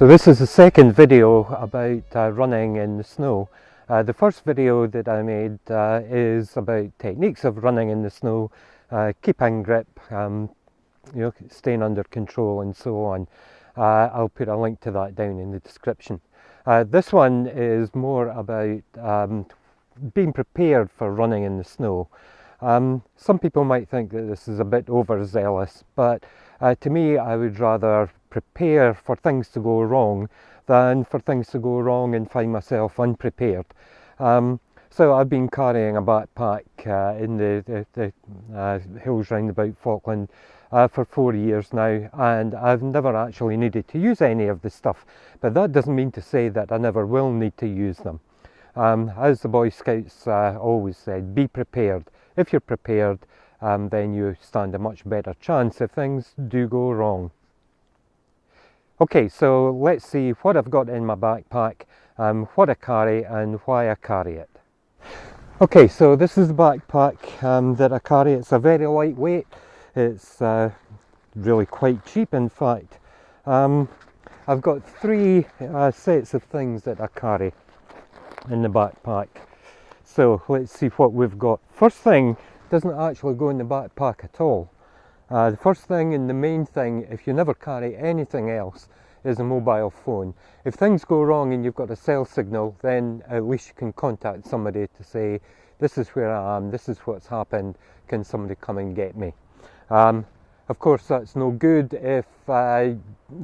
So this is the second video about running in the snow. The first video that I made is about techniques of running in the snow, keeping grip, staying under control and so on. I'll put a link to that down in the description. This one is more about being prepared for running in the snow. Some people might think that this is a bit overzealous, but to me I would rather prepare for things to go wrong than for things to go wrong and find myself unprepared. So I've been carrying a backpack in the hills round about Falkland for 4 years now, and I've never actually needed to use any of the stuff, but that doesn't mean to say that I never will need to use them. As the Boy Scouts always said, be prepared. If you're prepared, then you stand a much better chance if things do go wrong. Okay, so let's see what I've got in my backpack, what I carry and why I carry it. Okay, so this is the backpack that I carry. It's a very lightweight. It's really quite cheap, in fact. I've got three sets of things that I carry in the backpack. So let's see what we've got. First thing doesn't actually go in the backpack at all. The first thing and the main thing, if you never carry anything else, is a mobile phone. If things go wrong and you've got a cell signal, then at least you can contact somebody to say, this is where I am, this is what's happened, can somebody come and get me? Of course, that's no good if the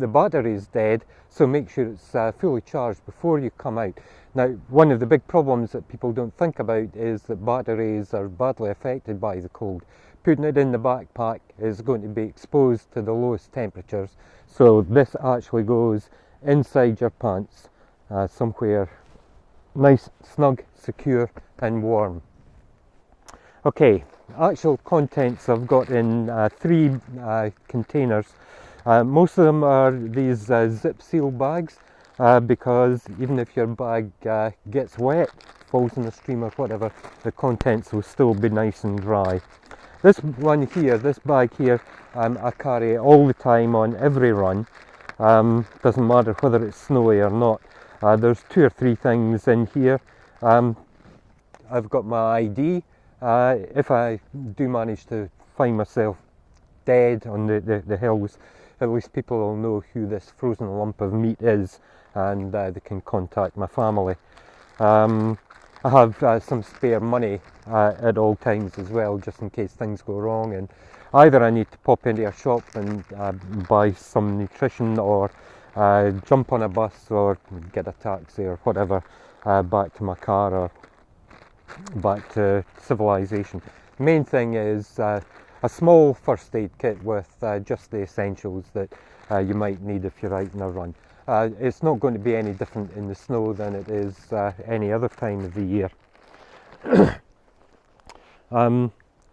battery is dead, so make sure it's fully charged before you come out. Now, one of the big problems that people don't think about is that batteries are badly affected by the cold. Putting it in the backpack is going to be exposed to the lowest temperatures, so this actually goes inside your pants, somewhere nice, snug, secure and warm. Okay, actual contents I've got in three containers. Most of them are these zip seal bags, because even if your bag gets wet, falls in the stream or whatever, the contents will still be nice and dry. This one here, this bag here, I carry all the time on every run. Doesn't matter whether it's snowy or not. There's 2 or 3 things in here. I've got my ID. If I do manage to find myself dead on the hills, at least people will know who this frozen lump of meat is, and they can contact my family. I have some spare money at all times as well, just in case things go wrong, and either I need to pop into a shop and buy some nutrition, or jump on a bus or get a taxi or whatever back to my car or back to civilization. The main thing is a small first aid kit with just the essentials that you might need if you're out on a run. It's not going to be any different in the snow than it is any other time of the year.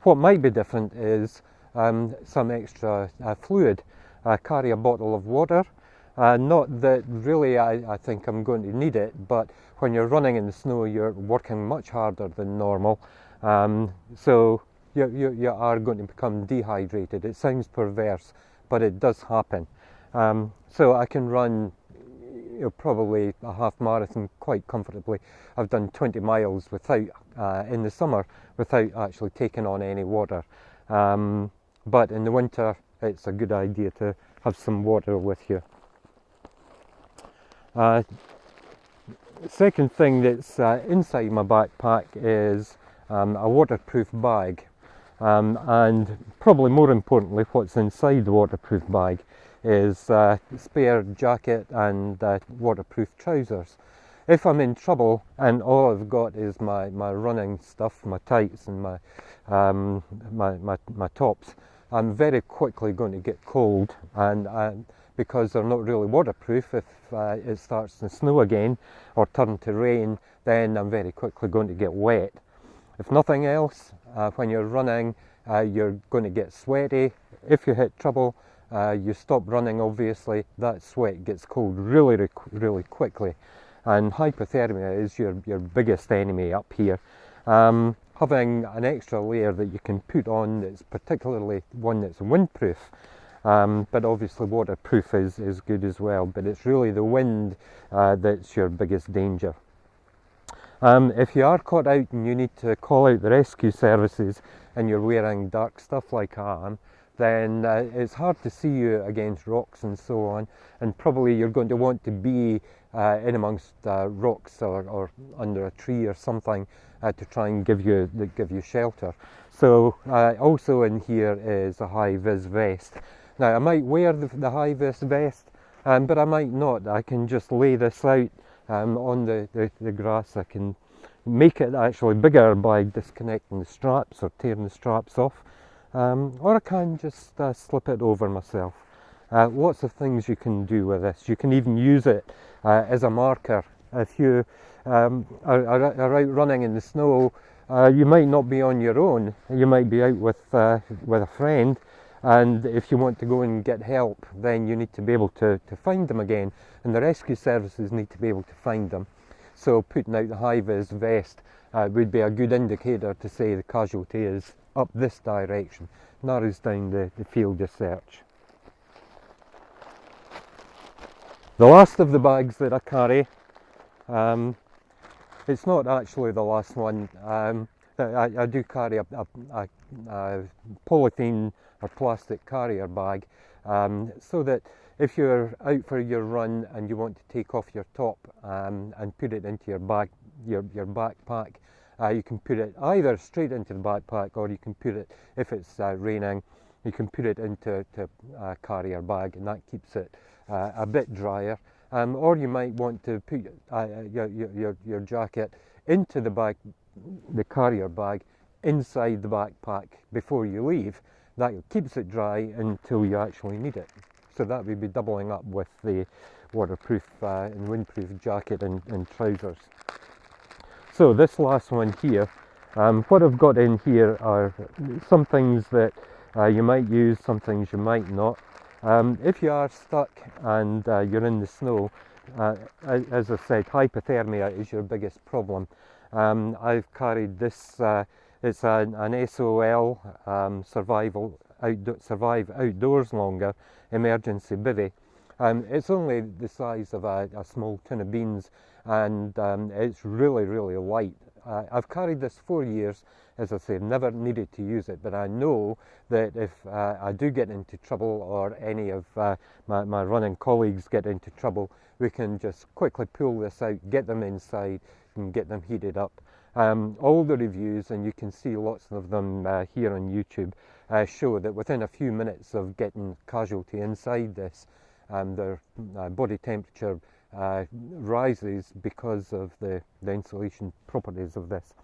What might be different is some extra fluid. I carry a bottle of water. Not that really I think I'm going to need it, but when you're running in the snow, you're working much harder than normal, so you are going to become dehydrated. It sounds perverse, but it does happen. So I can run probably a half marathon quite comfortably. I've done 20 miles without, in the summer, without actually taking on any water. But in the winter, it's a good idea to have some water with you. Second thing that's inside my backpack is a waterproof bag, and probably more importantly, what's inside the waterproof bag is a spare jacket and waterproof trousers. If I'm in trouble and all I've got is my running stuff, my tights and my tops, I'm very quickly going to get cold, and because they're not really waterproof, if it starts to snow again or turn to rain, then I'm very quickly going to get wet. If nothing else, when you're running, you're going to get sweaty. If you hit trouble, you stop running, obviously, that sweat gets cold really quickly, and hypothermia is your biggest enemy up here. Having an extra layer that you can put on, that's particularly one that's windproof, but obviously waterproof is good as well. But it's really the wind that's your biggest danger. If you are caught out and you need to call out the rescue services and you're wearing dark stuff like I am, then it's hard to see you against rocks and so on, and probably you're going to want to be in amongst rocks or under a tree or something to try and give you shelter. So also in here is a HighVis vest. Now I might wear the HighVis vest, but I might not. I can just lay this out on the grass. I can make it actually bigger by disconnecting the straps or tearing the straps off, or I can just slip it over myself. Lots of things you can do with this. You can even use it as a marker. If you are out running in the snow, you might not be on your own. You might be out with a friend, and if you want to go and get help, then you need to be able to find them again, and the rescue services need to be able to find them. So putting out the HighVis vest would be a good indicator to say the casualty is up this direction, narrows down the field of search. The last of the bags that I carry, it's not actually the last one. I do carry a polythene or plastic carrier bag, so that if you're out for your run and you want to take off your top and put it into your backpack, you can put it either straight into the backpack, or you can put it, if it's raining, you can put it into a carrier bag, and that keeps it a bit drier. Or you might want to put your jacket into the carrier bag inside the backpack before you leave. That keeps it dry until you actually need it. So that would be doubling up with the waterproof and windproof jacket and trousers. So this last one here, what I've got in here are some things that you might use, some things you might not. If you are stuck and you're in the snow, as I said, hypothermia is your biggest problem. I've carried this, it's an SOL, Survive Outdoors Longer emergency bivvy. It's only the size of a small tin of beans, and it's really, really light. I've carried this 4 years. As I say, never needed to use it, but I know that if I do get into trouble, or any of my running colleagues get into trouble, we can just quickly pull this out, get them inside and get them heated up. All the reviews, and you can see lots of them here on YouTube, show that within a few minutes of getting casualty inside this, their body temperature rises because of the insulation properties of this.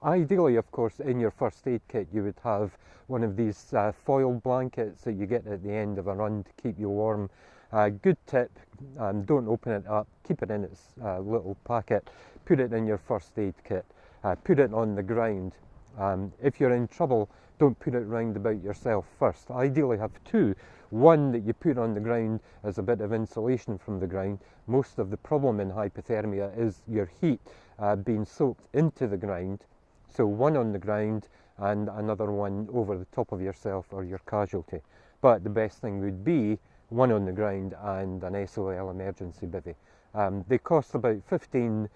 Ideally, of course, in your first aid kit you would have one of these foil blankets that you get at the end of a run to keep you warm. Good tip, don't open it up, keep it in its little packet, put it in your first aid kit, put it on the ground. If you're in trouble, don't put it round about yourself first. Ideally have two. One that you put on the ground as a bit of insulation from the ground. Most of the problem in hypothermia is your heat being soaked into the ground. So one on the ground and another one over the top of yourself or your casualty. But the best thing would be one on the ground and an SOL emergency bivvy. They cost about 15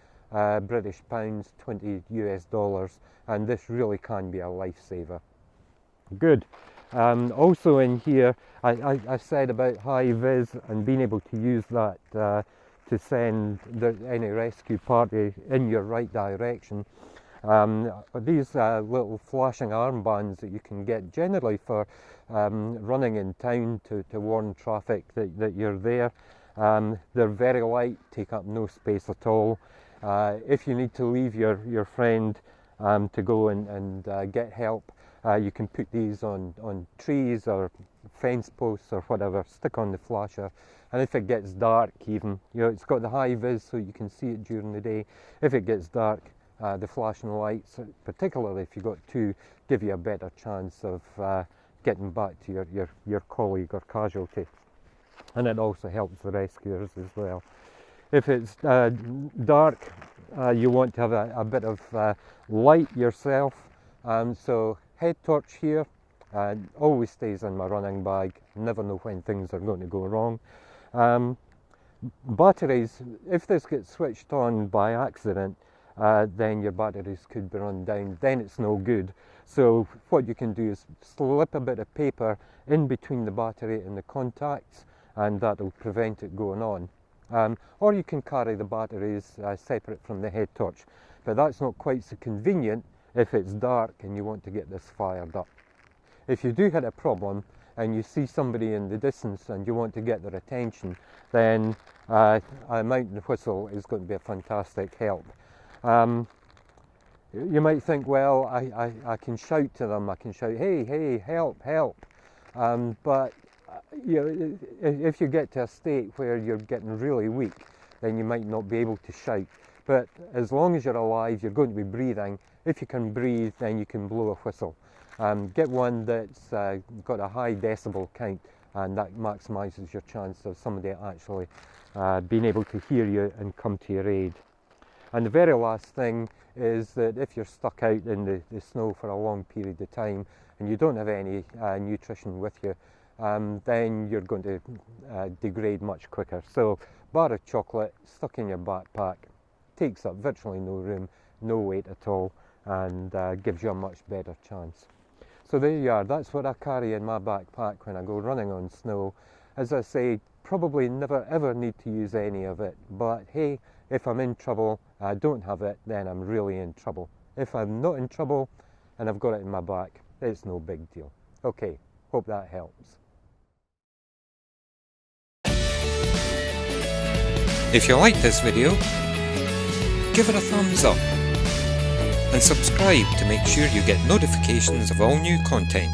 British pounds, 20 US dollars, and this really can be a lifesaver. Good. Also in here, I said about HighVis and being able to use that to send any rescue party in your right direction. These little flashing armbands that you can get generally for running in town to warn traffic that you're there. They're very light, take up no space at all. If you need to leave your friend to go and get help, you can put these on trees or fence posts or whatever, stick on the flasher, and if it gets dark even, it's got the HighVis so you can see it during the day. If it gets dark, the flashing lights, particularly if you've got two, give you a better chance of getting back to your colleague or casualty. And it also helps the rescuers as well. If it's dark, you want to have a bit of light yourself, so head torch here, Always stays in my running bag, never know when things are going to go wrong. Batteries, if this gets switched on by accident, then your batteries could be run down, then it's no good. So what you can do is slip a bit of paper in between the battery and the contacts, and that'll prevent it going on. Or you can carry the batteries separate from the head torch, but that's not quite so convenient if it's dark and you want to get this fired up. If you do hit a problem and you see somebody in the distance and you want to get their attention, then a mountain whistle is going to be a fantastic help. You might think, well, I can shout to them, I can shout, hey, hey, help, help. But you know, if you get to a state where you're getting really weak, then you might not be able to shout. But as long as you're alive, you're going to be breathing. If you can breathe, then you can blow a whistle. Get one that's got a high decibel count, and that maximises your chance of somebody actually being able to hear you and come to your aid. And the very last thing is that if you're stuck out in the snow for a long period of time and you don't have any nutrition with you, then you're going to degrade much quicker. So bar of chocolate stuck in your backpack takes up virtually no room, no weight at all, and gives you a much better chance. So there you are, that's what I carry in my backpack when I go running on snow. As I say, probably never ever need to use any of it, but hey, if I'm in trouble, I don't have it, then I'm really in trouble. If I'm not in trouble and I've got it in my back, it's no big deal. Okay, hope that helps. If you like this video, give it a thumbs up and subscribe to make sure you get notifications of all new content.